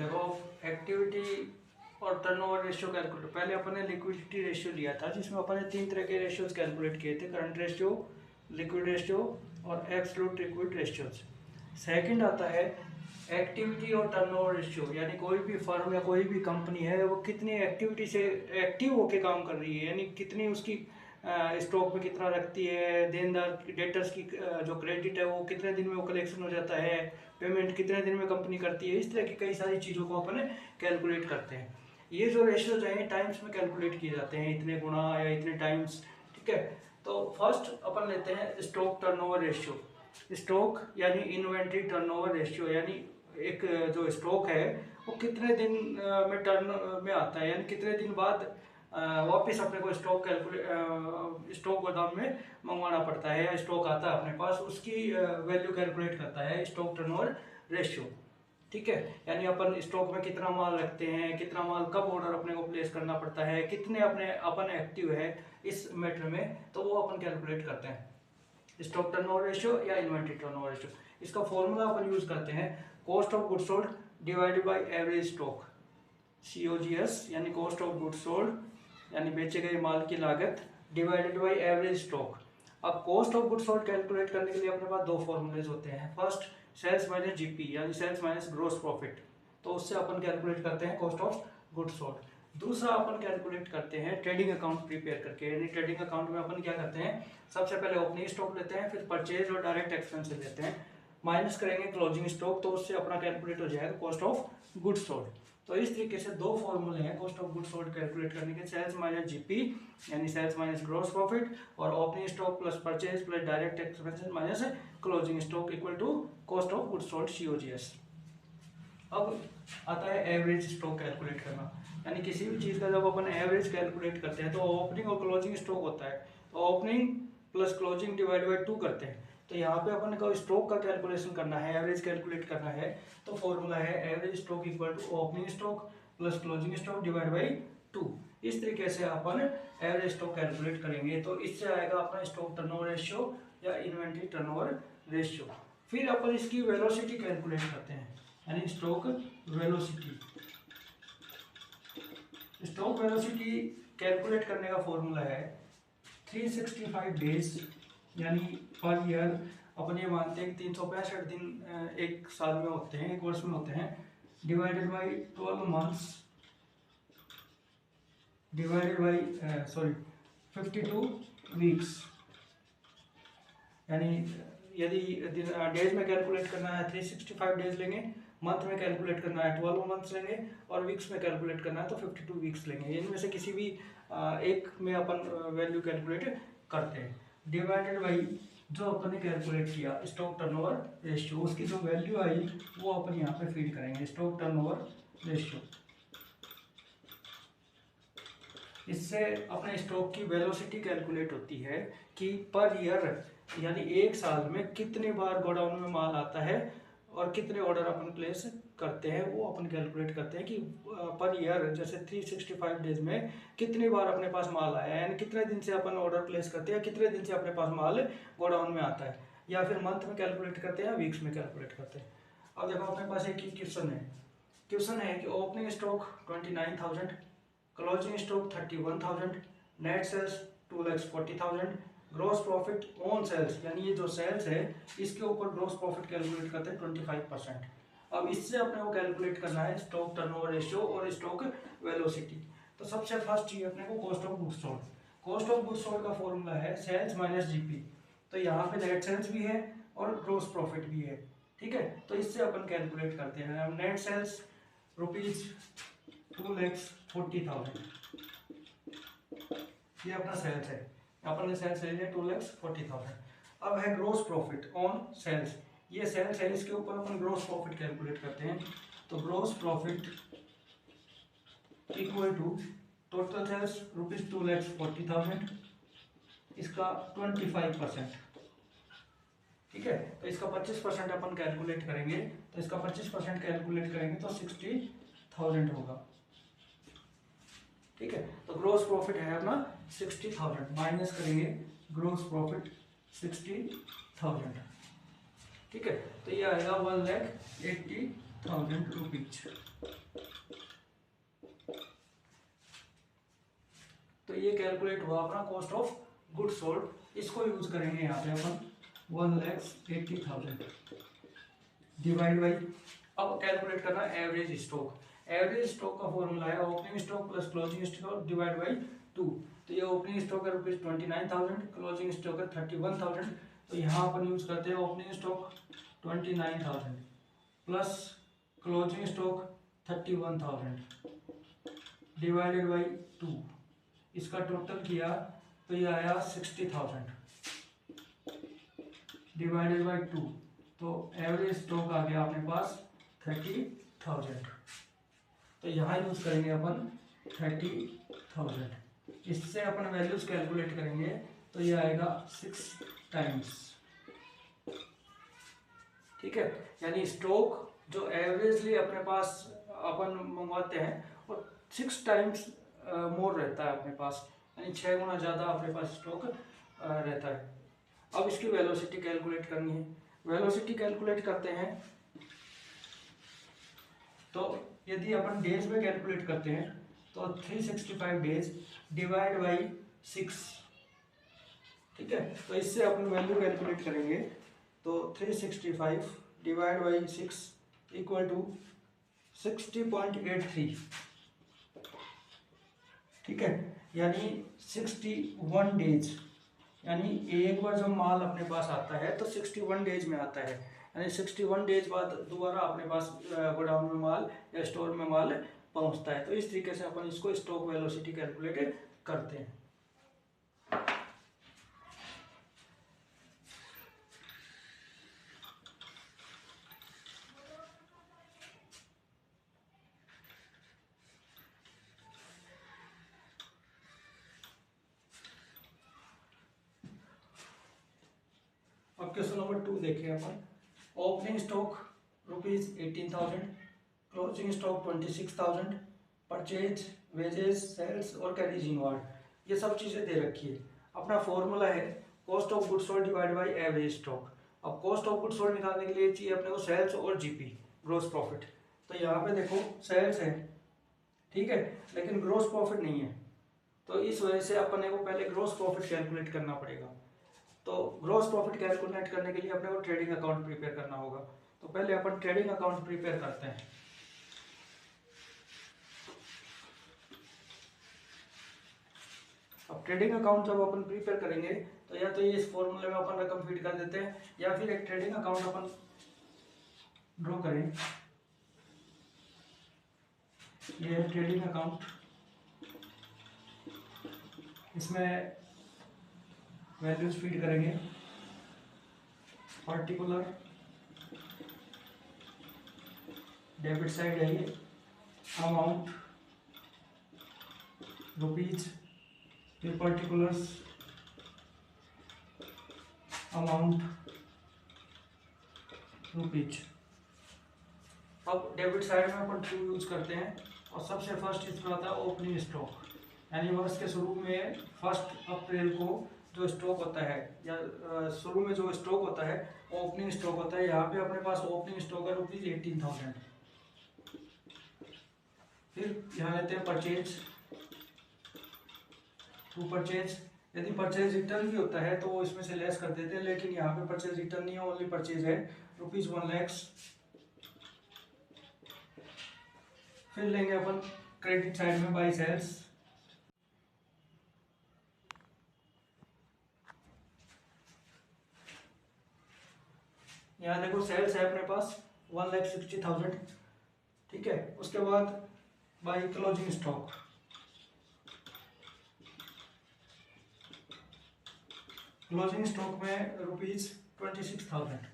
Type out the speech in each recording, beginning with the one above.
देखो एक्टिविटी और turnover ratio calculate, पहले अपन ने लिक्विडिटी रेशियो लिया था जिसमें अपन ने तीन तरह के रेशियोज कैलकुलेट किए थे, करंट रेशियो, लिक्विड रेशियो और एब्सोल्यूट लिक्विड रेशियोज। सेकंड आता है एक्टिविटी और टर्नओवर रेशियो, यानी कोई भी फर्म या कोई भी कंपनी है वो कितनी एक्टिविटी से एक्टिव होकर काम कर रही है, यानी कितनी उसकी स्टॉक में कितना रखती है, देनदार डेटर्स की जो क्रेडिट है वो कितने दिन में वो कलेक्शन हो जाता है, पेमेंट कितने दिन में कंपनी करती है, इस तरह की कई सारी चीज़ों को अपन कैलकुलेट करते हैं। ये जो रेशियोज हैं टाइम्स में कैलकुलेट किए जाते हैं, इतने गुना या इतने टाइम्स। ठीक है, तो फर्स्ट अपन लेते हैं स्टॉक टर्नओवर रेशियो। स्टॉक यानी इन्वेंट्री टर्नओवर रेशियो, यानी एक जो स्टॉक है वो कितने दिन में टर्न में आता है, यानी कितने दिन बाद वापस अपने को स्टॉक गोदाम में मंगवाना पड़ता है या स्टॉक आता है अपने पास, उसकी वैल्यू कैलकुलेट करता है स्टॉक टर्नओवर रेशियो। ठीक है, यानी अपन स्टॉक में कितना माल रखते हैं, कितना माल कब ऑर्डर अपने को प्लेस करना पड़ता है, कितने अपन एक्टिव है इस मैटर में, तो वो अपन कैलकुलेट करते हैं स्टॉक टर्नओवर रेशियो या इन्वेंट्री टर्नओवर रेशियो। इसका फॉर्मूला अपन यूज करते हैं cost of goods sold divided by average stock, COGS, यानी कॉस्ट ऑफ गुड्स सोल्ड यानी बेचे गए माल की लागत डिवाइडेड बाय एवरेज स्टॉक। अब cost of goods sold calculate करने के लिए अपने पास दो फॉर्मूलेज होते हैं। फर्स्ट सेल्स माइनस GP यानी सेल्स माइनस ग्रोस प्रॉफिट, तो उससे अपन कैलकुलेट करते हैं कॉस्ट ऑफ गुड्स सोल्ड। दूसरा अपन कैलकुलेट करते हैं ट्रेडिंग अकाउंट प्रिपेयर करके, यानी ट्रेडिंग अकाउंट में अपन क्या करते हैं, सबसे पहले ओपनिंग स्टॉक लेते हैं, फिर परचेज और डायरेक्ट एक्सपेंसेस लेते हैं, माइनस करेंगे क्लोजिंग स्टॉक, तो उससे अपना कैलकुलेट हो जाएगा कॉस्ट ऑफ गुड्स सोल्ड। तो इस तरीके से दो फॉर्मूले हैं cost of goods sold calculate करने के, सेल्स माइनस GP यानी सेल्स माइनस ग्रॉस प्रॉफिट, और opening stock plus purchase plus direct expenses minus closing stock equal to cost of goods sold COGS। अब आता है एवरेज स्टॉक कैलकुलेट करना, यानी किसी भी चीज़ का जब अपन एवरेज कैलकुलेट करते हैं तो ओपनिंग और क्लोजिंग स्टॉक होता है, तो opening plus closing divide by 2 करते हैं। तो यहाँ पे अपन को स्टॉक का कैलकुलेशन करना है, एवरेज कैलकुलेट करना है, तो फॉर्मूला है average stock equal to opening stock plus closing stock divide by 2। इस तरीके से अपन एवरेज स्टॉक कैलकुलेट करेंगे, तो इससे आएगा अपना स्टॉक टर्नओवर रेशियो या इन्वेंट्री टर्नओवर रेशियो। फिर अपन इसकी वेलोसिटी कैलकुलेट करते हैं, यानी stock velocity. Stock velocity calculate करने का फॉर्मूला है 365 डेज, यानी पर ईयर अपन ये मानते हैं कि 365 दिन एक साल में होते हैं, एक वर्ष में होते हैं, divided by 12 months divided by 52 weeks. यानी यदि डेज में कैलकुलेट करना है 365 डेज लेंगे, मंथ में कैलकुलेट करना है 12 मंथ्स लेंगे, और वीक्स में कैलकुलेट करना है तो 52 वीक्स लेंगे। इनमें से किसी भी एक में अपन वैल्यू कैलकुलेट करते हैं, डिवाइडेड बाई जो अपन ने कैलकुलेट किया स्टॉक टर्नओवर रेशियो, उसकी जो वैल्यू आई वो अपन यहाँ पे फीड करेंगे स्टॉक टर्नओवर रेशियो। इससे अपने स्टॉक की वेलोसिटी कैलकुलेट होती है कि पर ईयर यानी एक साल में कितने बार गोडाउन में माल आता है और कितने ऑर्डर अपन प्लेस करते हैं, वो अपन कैलकुलेट करते हैं कि पर ईयर जैसे 365 डेज में कितनी बार अपने पास माल आया है, यानी कितने दिन से अपन ऑर्डर प्लेस करते हैं, कितने दिन से अपने पास माल गोडाउन में आता है, या फिर मंथ में कैलकुलेट करते हैं या वीक्स में कैलकुलेट करते हैं। अब देखो अपने पास एक क्वेश्चन है कि opening stock 29,000, closing stock 31,000, net sales 2,40,000, gross profit on sales, यानी ये जो सेल्स है इसके ऊपर ग्रॉस प्रॉफिट कैलकुलेट करते हैं 25%। अब इससे अपने को कैलकुलेट करना है स्टॉक टर्नओवर रेशियो और स्टॉक वेलोसिटी। तो सबसे फर्स्ट चाहिए अपने को cost of goods sold. Cost of goods sold का फॉर्मूला है सेल्स माइनस GP, तो यहाँ पे नेट सेल्स भी है और ग्रॉस प्रॉफिट भी है। ठीक है, तो इससे अपन कैलकुलेट करते हैं। नेट सेल्स ₹2,40,000, ये अपना सेल्स है, अपन ने सेल्स ले लिया 2,40,000। अब है ग्रोस प्रॉफिट ऑन सेल्स, ये सेल्स है, इसके ऊपर अपन ग्रोस प्रॉफिट कैलकुलेट करते हैं। तो gross profit equal to total sales ₹2,40,000, इसका 25%। ठीक है, तो इसका 25% अपन कैलकुलेट करेंगे, तो इसका 25% कैलकुलेट करेंगे तो 60,000 होगा। ठीक है, तो ग्रोस प्रॉफिट है अपना 60,000, माइनस करेंगे ग्रोस प्रॉफिट 60,000। ठीक है, तो ये आएगा 1,80,000। Thousand rupees. तो ये कैलकुलेट हुआ अपना कॉस्ट ऑफ गुड सोल्ड। इसको यूज करेंगे यहाँ पे अपन 1,80,000 डिवाइड बाई, अब कैलकुलेट करना एवरेज स्टॉक। एवरेज स्टॉक का फॉर्मूला है opening stock plus closing stock divide by 2। तो ये ओपनिंग स्टॉक है रुपीज 29,000, क्लोजिंग स्टॉक है 31,000। तो यहाँ अपन यूज करते हैं opening stock 29,000 plus closing stock 31,000 divided by 2। इसका टोटल किया तो ये आया 60,000 डिवाइडेड बाई 2। तो एवरेज स्टॉक आ गया अपने पास 30,000। तो यहाँ यूज करेंगे अपन 30,000। इससे अपन वैल्यूज कैलकुलेट करेंगे तो ये आएगा 6 टाइम्स। ठीक है, यानी स्टॉक जो एवरेजली अपने पास अपन मंगवाते हैं और 6 टाइम्स मोर रहता है अपने पास, यानी 6 गुना ज़्यादा अपने पास स्टॉक रहता है। अब इसकी वेलोसिटी कैलकुलेट करनी है। वेलोसिटी कैलकुलेट करते हैं तो यदि अपन डेज में कैलकुलेट करते हैं तो 365 डेज डिवाइड बाई 6। ठीक है, तो इससे अपन वैल्यू कैलकुलेट करेंगे तो 365 डिवाइड बाई 6 इक्वल टू 60.83। ठीक है, यानी 61 डेज, यानी एक बार जब माल अपने पास आता है तो 61 डेज में आता है, यानी 61 डेज बाद दोबारा अपने पास गोडाउन में माल या स्टोर में माल पहुंचता है। तो इस तरीके से अपन इसको स्टॉक वेलोसिटी कैलकुलेट करते हैं। अब क्वेश्चन नंबर 2 देखें अपन। Opening stock rupees 18,000, closing stock 26,000, purchase, wages, sales और कैरीज इनवर्ड, ये सब चीज़ें दे रखी है। अपना फॉर्मूला है cost of goods sold divide by average stock. अब कॉस्ट ऑफ गुड्स सोल्ड निकालने के लिए चाहिए अपने को सेल्स और जीपी, ग्रोस प्रॉफिट। तो यहाँ पे देखो सेल्स है, ठीक है, लेकिन ग्रोस प्रॉफिट नहीं है। तो इस वजह से अपने को पहले ग्रोस प्रॉफिट कैलकुलेट करना पड़ेगा। तो ग्रोस प्रॉफिट कैलकुलेट करने के लिए अपने को ट्रेडिंग अकाउंट प्रिपेयर करना होगा। तो पहले अपन ट्रेडिंग अकाउंट प्रिपेयर करते हैं। अब ट्रेडिंग अकाउंट जब अपन प्रिपेयर करेंगे तो या तो ये इस फॉर्मूले में अपन रकम फीड कर देते हैं या फिर एक ट्रेडिंग अकाउंट अपन ड्रॉ करें। ये है ट्रेडिंग अकाउंट, इसमें वैल्यूज फीड करेंगे। पर्टिकुलर डेबिट साइड है ये, अमाउंट रुपीज, फिर पर्टिकुलर्स अमाउंट रुपीज। अब डेबिट साइड में अपन 2 यूज करते हैं और सबसे फर्स्ट इसमें आता है ओपनिंग स्टॉक, यानी वर्ष के शुरू में 1 अप्रैल को जो स्टॉक होता है या शुरू में जो स्टॉक होता है ओपनिंग स्टॉक होता है। यहाँ पे अपने पास ओपनिंग स्टॉक है रुपीज 18,000। फिर यहाँ लेते हैं परचेज, टू परचेज। यदि परचेज रिटर्न भी होता है तो वो इसमें से लेस कर देते हैं, लेकिन यहाँ पे परचेज रिटर्न नहीं है, ओनली परचेज है रुपीज 1 लाख। फिर लेंगे अपन क्रेडिट साइड में बाई सेल्स, यहाँ देखो सेल्स है अपने पास 1,60,000। ठीक है, उसके बाद by closing stock, closing stock में रुपीज 26,000।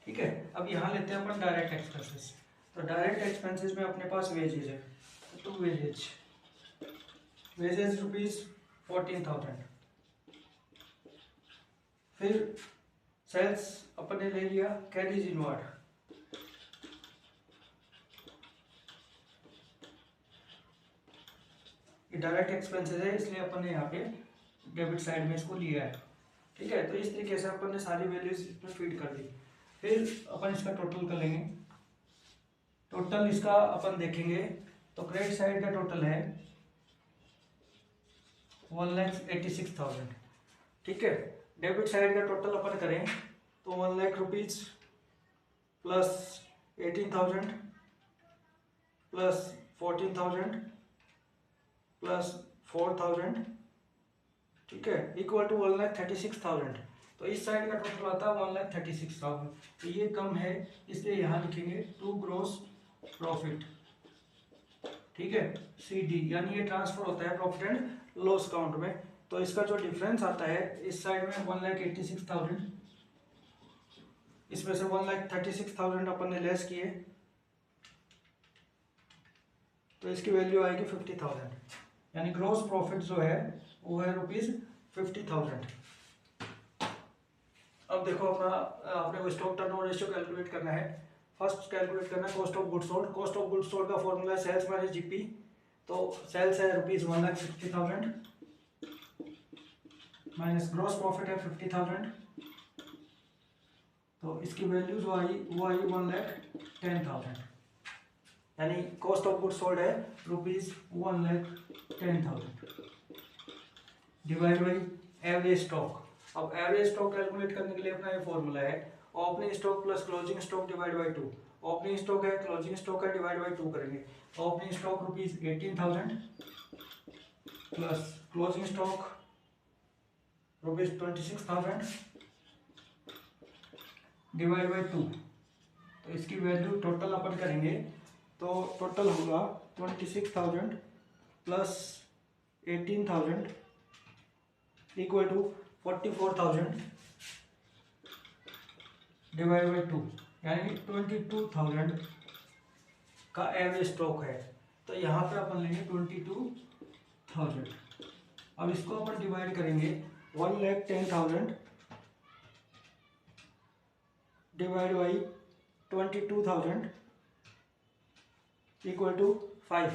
ठीक है, अब यहाँ लेते हैं अपन डायरेक्ट एक्सपेंसेस। तो डायरेक्ट एक्सपेंसेस में अपने पास वेजेज है, तो वेजेज रुपीज 14,000। फिर सेल्स अपने ले लिया, कैरीज इनवर्ड, ये डायरेक्ट एक्सपेंसेस है इसलिए अपन ने यहाँ पे डेबिट साइड में इसको लिया है। ठीक है, तो इस तरीके से अपन ने सारी वैल्यूज इसमें फीड कर दी। फिर अपन इसका टोटल कर लेंगे। टोटल इसका अपन देखेंगे तो क्रेडिट साइड का टोटल है 1,86,000, ठीक है। डेबिट साइड का टोटल अपन करें तो 1,00,000 रुपीज प्लस 18,000 प्लस 14,000 प्लस 4,000, ठीक है, इक्वल टू 1,36,000। तो इस साइड का टोटल आता है 1,36,000। तो ये कम है, इसलिए यहाँ लिखेंगे टू ग्रोस प्रॉफिट, ठीक है, CD, यानी ये ट्रांसफर होता है प्रॉफिट एंड लॉस अकाउंट में। तो इसका जो डिफरेंस आता है इस साइड में 1,86,000, इसमें से 1,36,000 अपन ने लेस किए, तो इसकी वैल्यू आएगी 50,000, यानी ग्रोस प्रॉफिट जो है वो है ₹50,000। अब देखो अपने को स्टॉक टर्नओवर रेशियो कैलकुलेट करना है। फर्स्ट कैलकुलेट करना है cost of goods sold. Cost of goods sold का फॉर्मूला है सेल्स माइनस जीपी। तो सेल्स है ₹1,60,000 माइनस ग्रॉस प्रॉफिट है 50,000, तो इसकी वैल्यू जो आई वो आई 1,10,000, यानी कॉस्ट ऑफ गुड्स सोल्ड है ₹1,10,000 डिवाइड बाई एवरेज स्टॉक। अब एवरेज स्टॉक कैलकुलेट करने के लिए अपना ये फॉर्मूला है opening stock plus closing stock divide by 2। Opening stock है, क्लोजिंग स्टॉक है, डिवाइड बाई 2 करेंगे। Opening stock ₹18,000 plus closing stock ₹26,000 divide by 2। तो इसकी वैल्यू टोटल अपन करेंगे तो टोटल होगा 26,000 plus 18,000 equal to 44,000 divide by 2, यानी 22,000 का एवरेज स्टॉक है। तो यहाँ पे अपन लेंगे 22,000। अब इसको अपन डिवाइड करेंगे 1,10,000 डिवाइड बाई 22,000 इक्वल टू 5,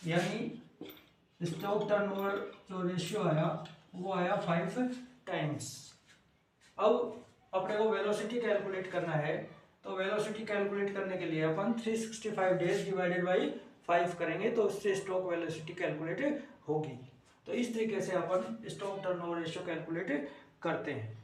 यानी स्टॉक टर्नओवर जो रेशियो आया वो आया 5 टाइम्स। अब अपने को वेलोसिटी कैलकुलेट करना है, तो वेलोसिटी कैलकुलेट करने के लिए अपन 365 डेज डिवाइडेड बाई 5 करेंगे, तो इससे स्टॉक वेलोसिटी कैलकुलेट होगी। तो इस तरीके से अपन स्टॉक टर्नओवर रेशियो कैलकुलेट करते हैं।